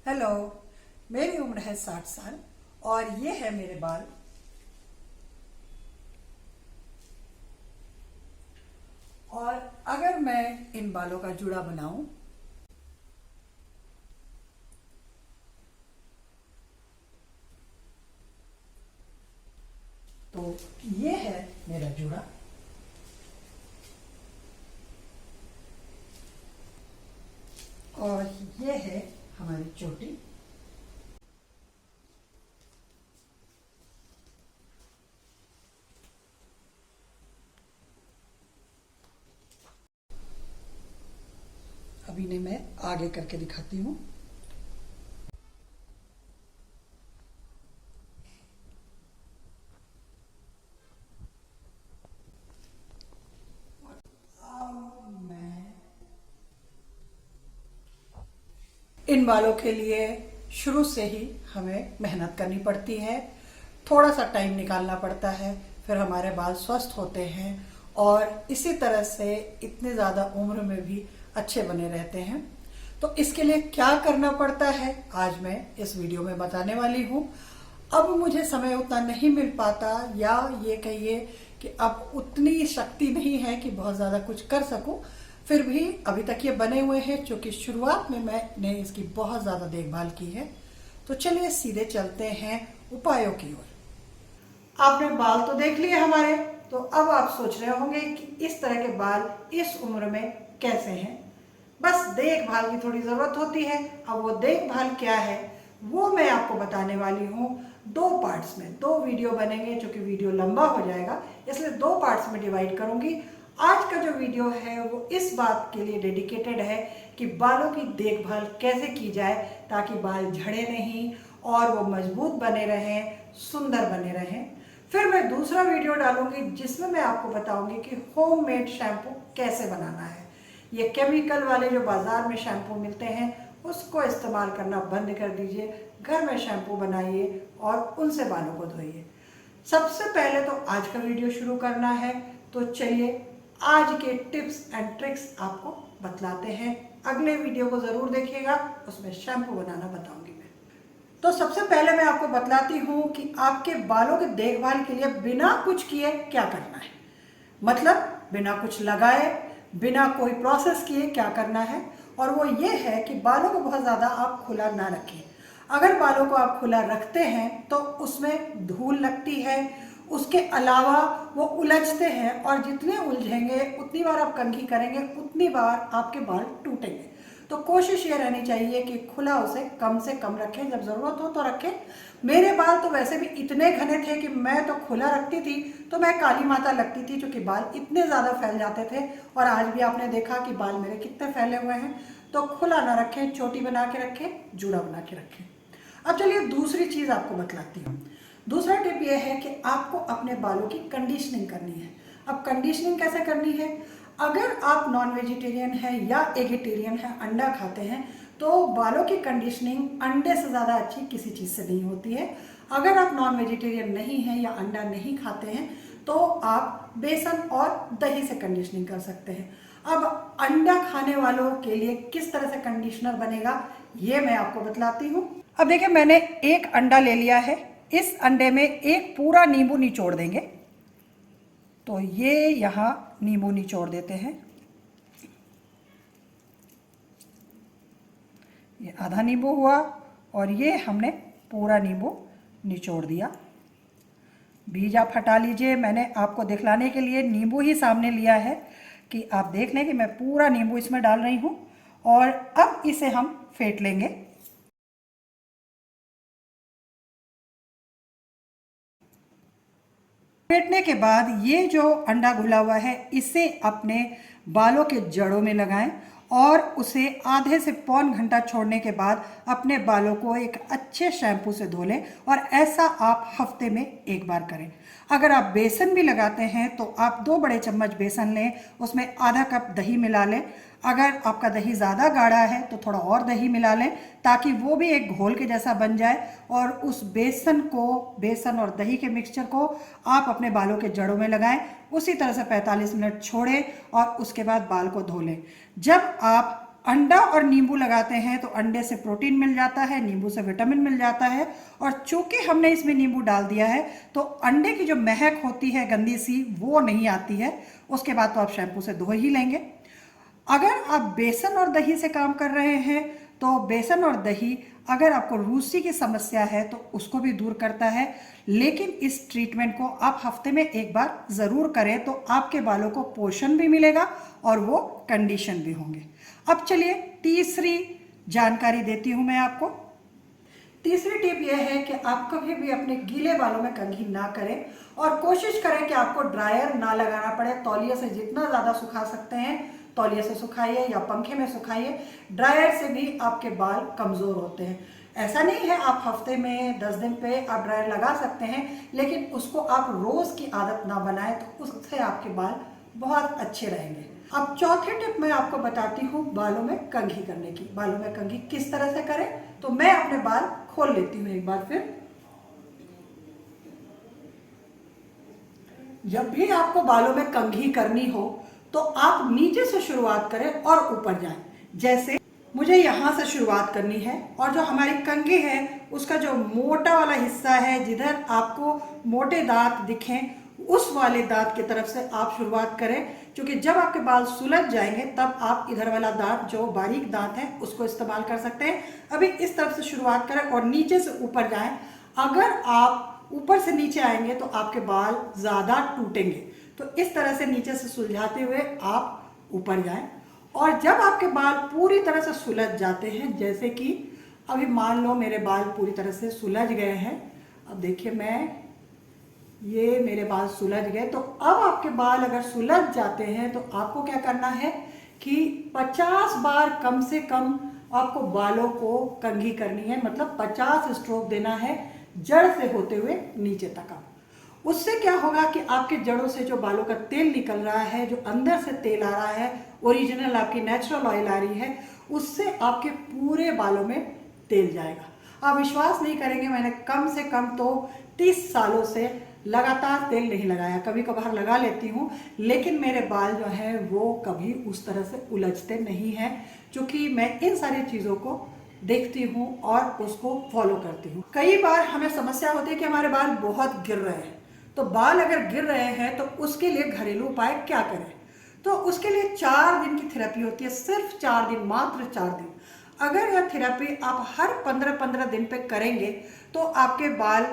Hello. मेरी उम्र है 60 साल और ये है मेरे बाल। और अगर मैं इन बालों का जूड़ा बनाऊं तो ये है मेरा जूड़ा। और ये है हमारी चोटी। अभी ने मैं आगे करके दिखाती हूँ। इन बालों के लिए शुरू से ही हमें मेहनत करनी पड़ती है, थोड़ा सा टाइम निकालना पड़ता है, फिर हमारे बाल स्वस्थ होते हैं और इसी तरह से इतने ज़्यादा उम्र में भी अच्छे बने रहते हैं। तो इसके लिए क्या करना पड़ता है आज मैं इस वीडियो में बताने वाली हूँ। अब मुझे समय उतना नहीं मिल पाता, या ये कहिए कि अब उतनी शक्ति नहीं है कि बहुत ज़्यादा कुछ कर सकूं। फिर भी अभी तक ये बने हुए हैं, क्योंकि शुरुआत में मैंने इसकी बहुत ज़्यादा देखभाल की है। तो चलिए सीधे चलते हैं उपायों की ओर। आपने बाल तो देख लिए हमारे, तो अब आप सोच रहे होंगे कि इस तरह के बाल इस उम्र में कैसे हैं। बस देखभाल की थोड़ी ज़रूरत होती है। अब वो देखभाल क्या है वो मैं आपको बताने वाली हूँ। दो पार्ट्स में, दो वीडियो बनेंगे, क्योंकि वीडियो लंबा हो जाएगा इसलिए दो पार्ट्स में डिवाइड करूंगी। आज का जो वीडियो है वो इस बात के लिए डेडिकेटेड है कि बालों की देखभाल कैसे की जाए ताकि बाल झड़े नहीं और वो मजबूत बने रहें, सुंदर बने रहें। फिर मैं दूसरा वीडियो डालूंगी जिसमें मैं आपको बताऊंगी कि होममेड शैम्पू कैसे बनाना है। ये केमिकल वाले जो बाजार में शैम्पू मिलते हैं उसको इस्तेमाल करना बंद कर दीजिए, घर में शैम्पू बनाइए और उनसे बालों को धोइए। सबसे पहले तो आज का वीडियो शुरू करना है, तो चलिए आज के टिप्स एंड ट्रिक्स आपको बतलाते हैं। अगले वीडियो को जरूर देखिएगा, उसमें शैम्पू बनाना बताऊंगी मैं। तो सबसे पहले मैं आपको बतलाती हूँ कि आपके बालों की देखभाल के लिए बिना कुछ किए क्या करना है। मतलब बिना कुछ लगाए, बिना कोई प्रोसेस किए क्या करना है। और वो ये है कि बालों को बहुत ज़्यादा आप खुला ना रखें। अगर बालों को आप खुला रखते हैं तो उसमें धूल लगती है, उसके अलावा वो उलझते हैं और जितने उलझेंगे उतनी बार आप कंघी करेंगे उतनी बार आपके बाल टूटेंगे। तो कोशिश ये रहनी चाहिए कि खुला उसे कम से कम रखें, जब ज़रूरत हो तो रखें। मेरे बाल तो वैसे भी इतने घने थे कि मैं तो खुला रखती थी तो मैं काली माता लगती थी, क्योंकि बाल इतने ज़्यादा फैल जाते थे। और आज भी आपने देखा कि बाल मेरे कितने फैले हुए हैं। तो खुला ना रखें, चोटी बना के रखें, जूड़ा बना के रखें। अब चलिए दूसरी चीज़ आपको बतलाती हूँ। दूसरा टिप यह है कि आपको अपने बालों की कंडीशनिंग करनी है। अब कंडीशनिंग कैसे करनी है? अगर आप नॉन वेजिटेरियन हैं या एगिटेरियन हैं, अंडा खाते हैं, तो बालों की कंडीशनिंग अंडे से ज़्यादा अच्छी किसी चीज़ से नहीं होती है। अगर आप नॉन वेजिटेरियन नहीं हैं या अंडा नहीं खाते हैं तो आप बेसन और दही से कंडीशनिंग कर सकते हैं। अब अंडा खाने वालों के लिए किस तरह से कंडीशनर बनेगा ये मैं आपको बतलाती हूँ। अब देखिए, मैंने एक अंडा ले लिया है। इस अंडे में एक पूरा नींबू निचोड़ देंगे। तो ये यहाँ नींबू निचोड़ देते हैं। ये आधा नींबू हुआ और ये हमने पूरा नींबू निचोड़ दिया। बीज आप हटा लीजिए। मैंने आपको दिखलाने के लिए नींबू ही सामने लिया है कि आप देख लें कि मैं पूरा नींबू इसमें डाल रही हूँ। और अब इसे हम फेंट लेंगे। फेंटने के बाद ये जो अंडा घुला हुआ है इसे अपने बालों के जड़ों में लगाएं और उसे आधे से पौन घंटा छोड़ने के बाद अपने बालों को एक अच्छे शैम्पू से धो लें। और ऐसा आप हफ्ते में एक बार करें। अगर आप बेसन भी लगाते हैं तो आप 2 बड़े चम्मच बेसन लें, उसमें आधा कप दही मिला लें। अगर आपका दही ज़्यादा गाढ़ा है तो थोड़ा और दही मिला लें, ताकि वो भी एक घोल के जैसा बन जाए। और उस बेसन और दही के मिक्सचर को आप अपने बालों के जड़ों में लगाएं। उसी तरह से 45 मिनट छोड़ें और उसके बाद बाल को धो लें। जब आप अंडा और नींबू लगाते हैं तो अंडे से प्रोटीन मिल जाता है, नींबू से विटामिन मिल जाता है, और चूंकि हमने इसमें नींबू डाल दिया है तो अंडे की जो महक होती है गंदी सी वो नहीं आती है। उसके बाद तो आप शैम्पू से धो ही लेंगे। अगर आप बेसन और दही से काम कर रहे हैं तो बेसन और दही अगर आपको रूसी की समस्या है तो उसको भी दूर करता है, लेकिन इस ट्रीटमेंट को आप हफ्ते में एक बार ज़रूर करें तो आपके बालों को पोषण भी मिलेगा और वो कंडीशन भी होंगे। अब चलिए तीसरी जानकारी देती हूँ मैं आपको। तीसरी टिप यह है कि आप कभी भी अपने गीले बालों में कंघी ना करें और कोशिश करें कि आपको ड्रायर ना लगाना पड़े। तौलिए से जितना ज़्यादा सुखा सकते हैं तौलिए से सुखाइए या पंखे में सुखाइए। ड्रायर से भी आपके बाल कमज़ोर होते हैं। ऐसा नहीं है, आप हफ्ते में 10 दिन पे आप ड्रायर लगा सकते हैं, लेकिन उसको आप रोज़ की आदत ना बनाएं तो उससे आपके बाल बहुत अच्छे रहेंगे। अब चौथी टिप मैं आपको बताती हूँ बालों में कंघी करने की। बालों में कंघी किस तरह से करें, तो मैं अपने बाल खोल लेती हूँ एक बार फिर। जब भी आपको बालों में कंघी करनी हो तो आप नीचे से शुरुआत करें और ऊपर जाएं। जैसे मुझे यहाँ से शुरुआत करनी है और जो हमारी कंघी है उसका जो मोटा वाला हिस्सा है, जिधर आपको मोटे दांत दिखें उस वाले दांत की तरफ से आप शुरुआत करें, क्योंकि जब आपके बाल सुलझ जाएंगे तब आप इधर वाला दांत जो बारीक दांत है उसको इस्तेमाल कर सकते हैं। अभी इस तरफ से शुरुआत करें और नीचे से ऊपर जाएं। अगर आप ऊपर से नीचे आएंगे तो आपके बाल ज़्यादा टूटेंगे, तो इस तरह से नीचे से सुलझाते हुए आप ऊपर जाएं। और जब आपके बाल पूरी तरह से सुलझ जाते हैं, जैसे कि अभी मान लो मेरे बाल पूरी तरह से सुलझ गए हैं, अब देखिए ये मेरे बाल सुलझ गए। तो अब आपके बाल अगर सुलझ जाते हैं तो आपको क्या करना है कि 50 बार कम से कम आपको बालों को कंघी करनी है, मतलब 50 स्ट्रोक देना है जड़ से होते हुए नीचे तक। आप उससे क्या होगा कि आपके जड़ों से जो बालों का तेल निकल रहा है, जो अंदर से तेल आ रहा है, ओरिजिनल आपकी नेचुरल ऑयल आ रही है, उससे आपके पूरे बालों में तेल जाएगा। आप विश्वास नहीं करेंगे, मैंने कम से कम तो 30 सालों से लगातार तेल नहीं लगाया। कभी कभार लगा लेती हूँ, लेकिन मेरे बाल जो है वो कभी उस तरह से उलझते नहीं हैं, क्योंकि मैं इन सारी चीज़ों को देखती हूँ और उसको फॉलो करती हूँ। कई बार हमें समस्या होती है कि हमारे बाल बहुत गिर रहे हैं, तो बाल अगर गिर रहे हैं तो उसके लिए घरेलू उपाय क्या करें। तो उसके लिए 4 दिन की थेरेपी होती है, सिर्फ 4 दिन, मात्र 4 दिन। अगर यह थेरेपी आप हर 15-15 दिन पे करेंगे तो आपके बाल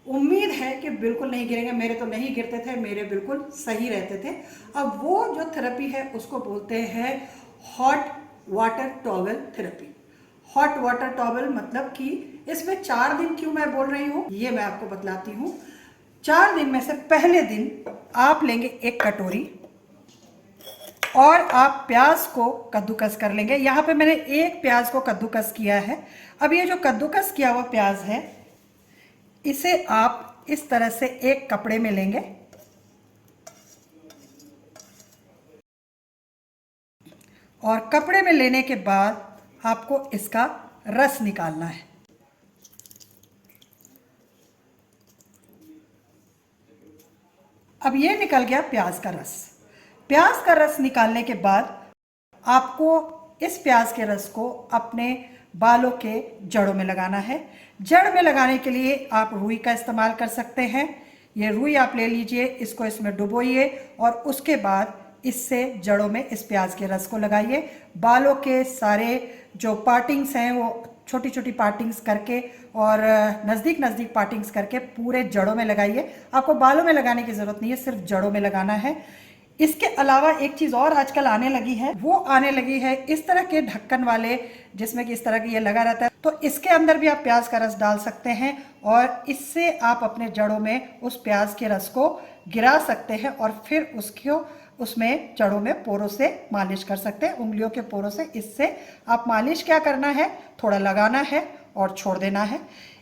उम्मीद है कि बिल्कुल नहीं गिरेंगे। मेरे तो नहीं गिरते थे, मेरे बिल्कुल सही रहते थे। अब वो जो थेरेपी है उसको बोलते हैं hot water towel therapy. Hot water towel मतलब कि इसमें 4 दिन क्यों मैं बोल रही हूँ ये मैं आपको बतलाती हूँ। 4 दिन में से पहले दिन आप लेंगे एक कटोरी और आप प्याज को कद्दूकस कर लेंगे। यहाँ पे मैंने एक प्याज को कद्दूकस किया है। अब ये जो कद्दूकस किया हुआ प्याज है इसे आप इस तरह से एक कपड़े में लेंगे और कपड़े में लेने के बाद आपको इसका रस निकालना है। अब ये निकल गया प्याज का रस। प्याज का रस निकालने के बाद आपको इस प्याज के रस को अपने बालों के जड़ों में लगाना है। जड़ में लगाने के लिए आप रुई का इस्तेमाल कर सकते हैं। ये रुई आप ले लीजिए, इसको इसमें डुबोइए और उसके बाद इससे जड़ों में इस प्याज के रस को लगाइए। बालों के सारे जो पार्टिंग्स हैं वो छोटी छोटी पार्टिंग्स करके और नज़दीक नज़दीक पार्टिंग्स करके पूरे जड़ों में लगाइए। आपको बालों में लगाने की ज़रूरत नहीं है, सिर्फ जड़ों में लगाना है। इसके अलावा एक चीज़ और आजकल आने लगी है, वो आने लगी है इस तरह के ढक्कन वाले, जिसमें कि इस तरह की ये लगा रहता है। तो इसके अंदर भी आप प्याज का रस डाल सकते हैं और इससे आप अपने जड़ों में उस प्याज के रस को गिरा सकते हैं और फिर उसको उसमें जड़ों में पोरों से मालिश कर सकते हैं, उंगलियों के पोरों से। इससे आप मालिश क्या करना है, थोड़ा लगाना है और छोड़ देना है।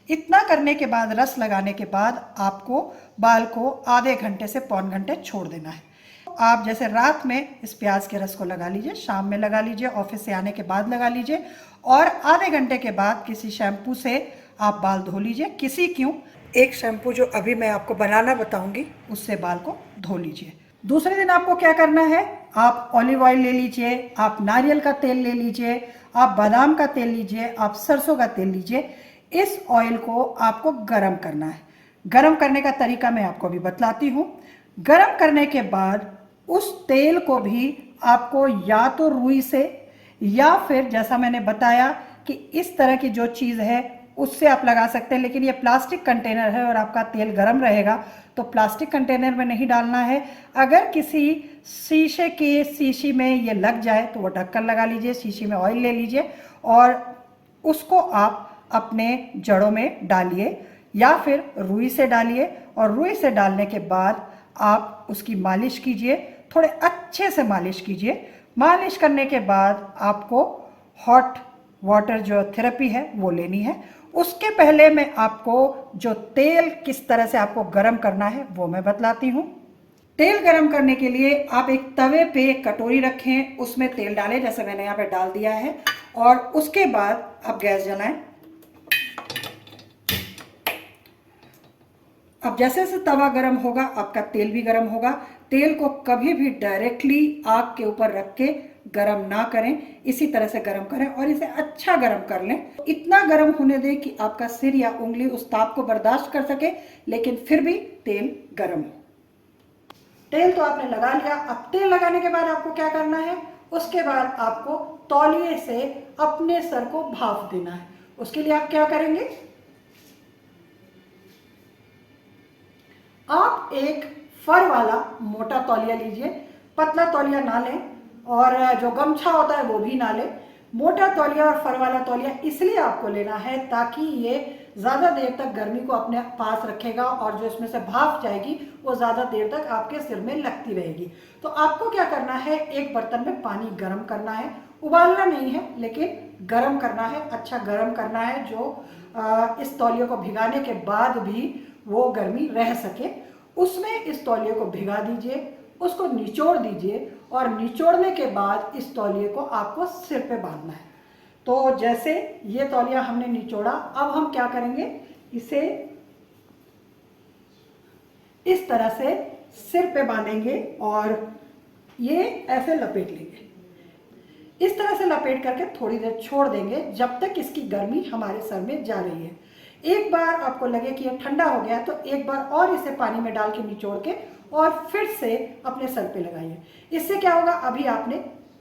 इतना करने के बाद, रस लगाने के बाद आपको बाल को आधे घंटे से पौन घंटे छोड़ देना है। आप जैसे रात में इस प्याज के रस को लगा लीजिए, शाम में लगा लीजिए, ऑफिस से आने के बाद लगा लीजिए और आधे घंटे के बाद किसी शैम्पू से आप बाल धो लीजिए। किसी क्यों, एक शैम्पू जो अभी मैं आपको बनाना बताऊंगी उससे बाल को धो लीजिए। दूसरे दिन आपको क्या करना है, आप ऑलिव ऑयल ले लीजिए, आप नारियल का तेल ले लीजिए, आप बादाम का तेल लीजिए, आप सरसों का तेल लीजिए। इस ऑयल को आपको गरम करना है। गरम करने का तरीका मैं आपको अभी बतलाती हूँ। गरम करने के बाद उस तेल को भी आपको या तो रुई से या फिर जैसा मैंने बताया कि इस तरह की जो चीज़ है उससे आप लगा सकते हैं, लेकिन ये प्लास्टिक कंटेनर है और आपका तेल गर्म रहेगा तो प्लास्टिक कंटेनर में नहीं डालना है। अगर किसी शीशी में ये लग जाए तो वो ढक्कन लगा लीजिए, शीशी में ऑयल ले लीजिए और उसको आप अपने जड़ों में डालिए या फिर रुई से डालिए। और रुई से डालने के बाद आप उसकी मालिश कीजिए, थोड़े अच्छे से मालिश कीजिए। मालिश करने के बाद आपको हॉट वाटर जो थेरेपी है वो लेनी है। उसके पहले मैं आपको जो तेल किस तरह से आपको गरम करना है वो मैं बतलाती हूँ। तेल गरम करने के लिए आप एक तवे पे कटोरी रखें, उसमें तेल डालें जैसे मैंने यहाँ पे डाल दिया है, और उसके बाद आप गैस जलाएं। अब जैसे जैसे तवा गरम होगा आपका तेल भी गरम होगा। तेल को कभी भी डायरेक्टली आग के ऊपर रख के गरम ना करें, इसी तरह से गरम करें और इसे अच्छा गरम कर लें। इतना गरम होने दें कि आपका सिर या उंगली उस ताप को बर्दाश्त कर सके, लेकिन फिर भी तेल गरम हो। तेल तो आपने लगा लिया। अब तेल लगाने के बाद आपको क्या करना है, उसके बाद आपको तौलिए से अपने सर को भाप देना है। उसके लिए आप क्या करेंगे, आप एक फर वाला मोटा तौलिया लीजिए, पतला तौलिया ना लें और जो गमछा होता है वो भी ना लें। मोटा तौलिया और फर वाला तौलिया इसलिए आपको लेना है ताकि ये ज़्यादा देर तक गर्मी को अपने पास रखेगा और जो इसमें से भाप जाएगी वो ज़्यादा देर तक आपके सिर में लगती रहेगी। तो आपको क्या करना है, एक बर्तन में पानी गर्म करना है, उबालना नहीं है लेकिन गर्म करना है, अच्छा गर्म करना है जो इस तौलिए को भिगाने के बाद भी वो गर्मी रह सके। उसमें इस तौलिए को भिगा दीजिए, उसको निचोड़ दीजिए और निचोड़ने के बाद इस तौलिए को आपको सिर पे बांधना है। तो जैसे ये तौलिया हमने निचोड़ा, अब हम क्या करेंगे, इसे इस तरह से सिर पे बांधेंगे और ये ऐसे लपेट लेंगे। इस तरह से लपेट करके थोड़ी देर छोड़ देंगे जब तक इसकी गर्मी हमारे सर में जा रही है। एक बार आपको लगे कि ये ठंडा हो गया तो एक बार और इसे पानी में डाल के निचोड़ के और फिर से अपने सर पे लगाइए। इससे क्या होगा, अभी आपने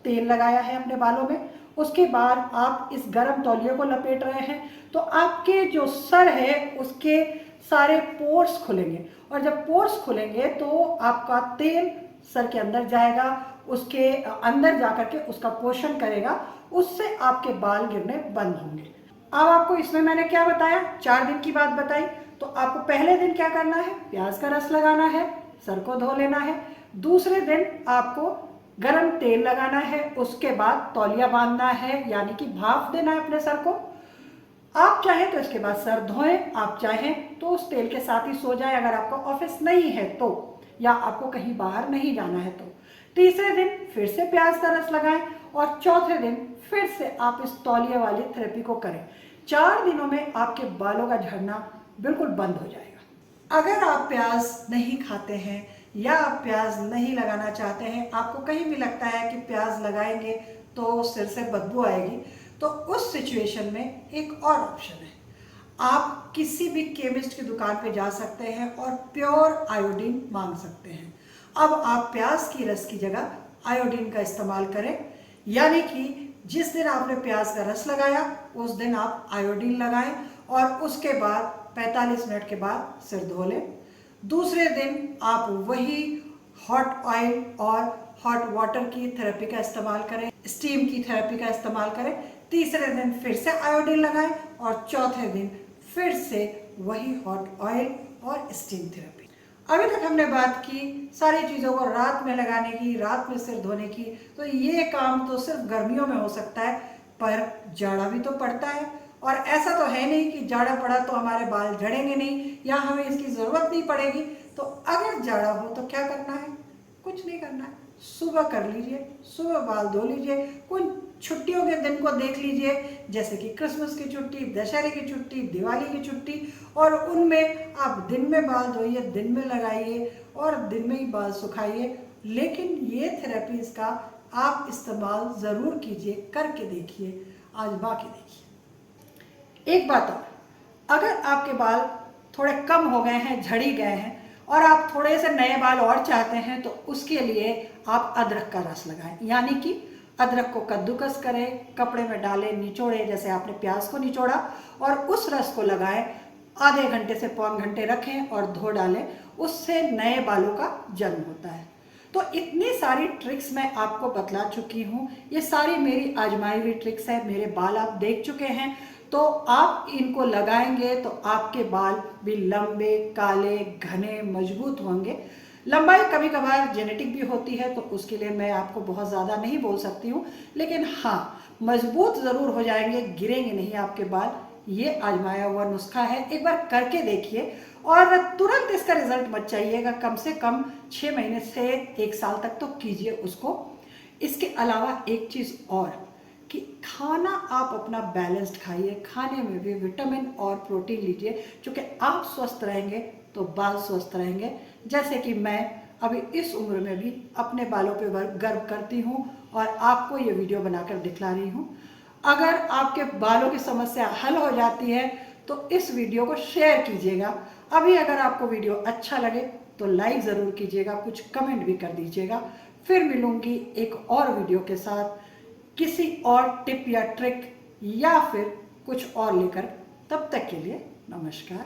तेल लगाया है अपने बालों में, उसके बाद आप इस गर्म तौलिए को लपेट रहे हैं तो आपके जो सर है उसके सारे पोर्स खुलेंगे और जब पोर्स खुलेंगे तो आपका तेल सर के अंदर जाएगा, उसके अंदर जाकर के उसका पोषण करेगा, उससे आपके बाल गिरने बंद होंगे। अब आपको इसमें मैंने क्या बताया, 4 दिन की बात बताई। तो आपको पहले दिन क्या करना है, प्याज का रस लगाना है, सर को धो लेना है। दूसरे दिन आपको गरम तेल लगाना है, उसके बाद तौलिया बांधना है यानी कि भाप देना है अपने सर को। आप चाहें तो इसके बाद सर धोएं, आप चाहें तो उस तेल के साथ ही सो जाएं अगर आपका ऑफिस नहीं है तो, या आपको कहीं बाहर नहीं जाना है तो। तीसरे दिन फिर से प्याज का रस लगाएं और चौथे दिन फिर से आप इस तौलिया वाली थेरेपी को करें। 4 दिनों में आपके बालों का झड़ना बिल्कुल बंद हो जाएगा। अगर आप प्याज नहीं खाते हैं या आप प्याज नहीं लगाना चाहते हैं, आपको कहीं भी लगता है कि प्याज लगाएंगे तो सिर से बदबू आएगी, तो उस सिचुएशन में एक और ऑप्शन है। आप किसी भी केमिस्ट की दुकान पे जा सकते हैं और प्योर आयोडीन मांग सकते हैं। अब आप प्याज की रस की जगह आयोडीन का इस्तेमाल करें, यानी कि जिस दिन आपने प्याज का रस लगाया उस दिन आप आयोडीन लगाएं और उसके बाद 45 मिनट के बाद सिर धो लें। दूसरे दिन आप वही हॉट ऑयल और हॉट वाटर की थेरेपी का इस्तेमाल करें, स्टीम की थेरेपी का इस्तेमाल करें। तीसरे दिन फिर से आयोडीन लगाएं और चौथे दिन फिर से वही हॉट ऑयल और स्टीम थेरेपी। अभी तक हमने बात की सारी चीज़ों को रात में लगाने की, रात में सिर धोने की। तो ये काम तो सिर्फ गर्मियों में हो सकता है, पर जाड़ा भी तो पड़ता है और ऐसा तो है नहीं कि जाड़ा पड़ा तो हमारे बाल झड़ेंगे नहीं या हमें इसकी ज़रूरत नहीं पड़ेगी। तो अगर जाड़ा हो तो क्या करना है, कुछ नहीं करना है, सुबह कर लीजिए, सुबह बाल धो लीजिए। कुछ छुट्टियों के दिन को देख लीजिए, जैसे कि क्रिसमस की छुट्टी, दशहरे की छुट्टी, दिवाली की छुट्टी, और उनमें आप दिन में बाल धोइए, दिन में लगाइए और दिन में ही बाल सुखाइए लेकिन ये थेरेपीज का आप इस्तेमाल ज़रूर कीजिए, करके देखिए, आजमा के देखिए। एक बात और, अगर आपके बाल थोड़े कम हो गए हैं, झड़ी गए हैं और आप थोड़े से नए बाल और चाहते हैं तो उसके लिए आप अदरक का रस लगाएं। यानी कि अदरक को कद्दूकस करें, कपड़े में डालें, निचोड़ें जैसे आपने प्याज को निचोड़ा, और उस रस को लगाएं। आधे घंटे से पौन घंटे रखें और धो डालें, उससे नए बालों का जन्म होता है। तो इतनी सारी ट्रिक्स मैं आपको बतला चुकी हूँ, ये सारी मेरी आजमाई हुई ट्रिक्स है। मेरे बाल आप देख चुके हैं, तो आप इनको लगाएंगे तो आपके बाल भी लंबे, काले, घने, मजबूत होंगे। लंबाई कभी कभार जेनेटिक भी होती है, तो उसके लिए मैं आपको बहुत ज़्यादा नहीं बोल सकती हूँ, लेकिन हाँ, मजबूत ज़रूर हो जाएंगे, गिरेंगे नहीं आपके बाल। ये आजमाया हुआ नुस्खा है, एक बार करके देखिए और तुरंत इसका रिजल्ट मत चाहिएगा, कम से कम 6 महीने से 1 साल तक तो कीजिए उसको। इसके अलावा एक चीज़ और कि खाना आप अपना बैलेंस्ड खाइए, खाने में भी विटामिन और प्रोटीन लीजिए, क्योंकि आप स्वस्थ रहेंगे तो बाल स्वस्थ रहेंगे। जैसे कि मैं अभी इस उम्र में भी अपने बालों पे गर्व करती हूँ और आपको ये वीडियो बनाकर दिखला रही हूँ। अगर आपके बालों की समस्या हल हो जाती है तो इस वीडियो को शेयर कीजिएगा। अभी अगर आपको वीडियो अच्छा लगे तो लाइक ज़रूर कीजिएगा, कुछ कमेंट भी कर दीजिएगा। फिर मिलूंगी एक और वीडियो के साथ, किसी और टिप या ट्रिक या फिर कुछ और लेकर। तब तक के लिए नमस्कार।